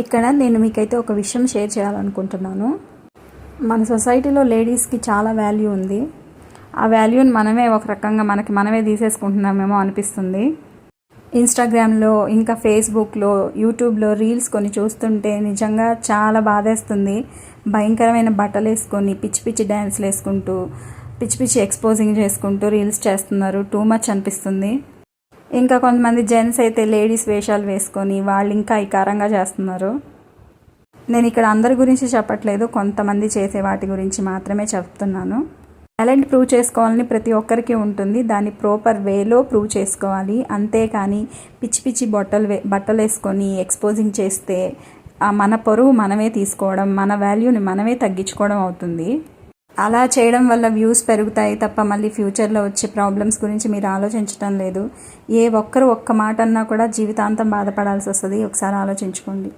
ఇక్కడ నేను మీకైతే ఒక విషయం షేర్ చేయాలనుకుంటున్నాను. మన సొసైటీలో లేడీస్కి చాలా వాల్యూ ఉంది. ఆ వాల్యూని మనమే ఒక రకంగా మనమే తీసేసుకుంటున్నామేమో అనిపిస్తుంది. ఇన్స్టాగ్రామ్లో, ఇంకా ఫేస్బుక్లో, యూట్యూబ్లో రీల్స్ కొన్ని చూస్తుంటే నిజంగా చాలా బాధేస్తుంది. భయంకరమైన బట్టలు వేసుకొని పిచ్చి పిచ్చి డ్యాన్స్లు వేసుకుంటూ, పిచ్చి పిచ్చి ఎక్స్పోజింగ్ చేసుకుంటూ రీల్స్ చేస్తున్నారు. టూ మచ్ అనిపిస్తుంది. ఇంకా కొంతమంది జెంట్స్ అయితే లేడీస్ వేషాలు వేసుకొని వాళ్ళు ఇంకా ఇకారంగా చేస్తున్నారు. నేను ఇక్కడ అందరి గురించి చెప్పట్లేదు, కొంతమంది చేసే వాటి గురించి మాత్రమే చెప్తున్నాను. టాలెంట్ ప్రూవ్ చేసుకోవాలని ప్రతి ఒక్కరికి ఉంటుంది. దాన్ని ప్రాపర్ వేలో ప్రూవ్ చేసుకోవాలి. అంతేకాని పిచ్చి పిచ్చి బట్టలు వేసుకొని ఎక్స్పోజింగ్ చేస్తే మన పరువు మనమే తీసుకోవడం, మన వాల్యూని మనమే తగ్గించుకోవడం అవుతుంది. అలా చేయడం వల్ల వ్యూస్ పెరుగుతాయి తప్ప మళ్ళీ ఫ్యూచర్లో వచ్చే ప్రాబ్లమ్స్ గురించి మీరు ఆలోచించడం లేదు. ఒక్క మాట అన్నా కూడా జీవితాంతం బాధపడాల్సి వస్తుంది. ఒకసారి ఆలోచించుకోండి.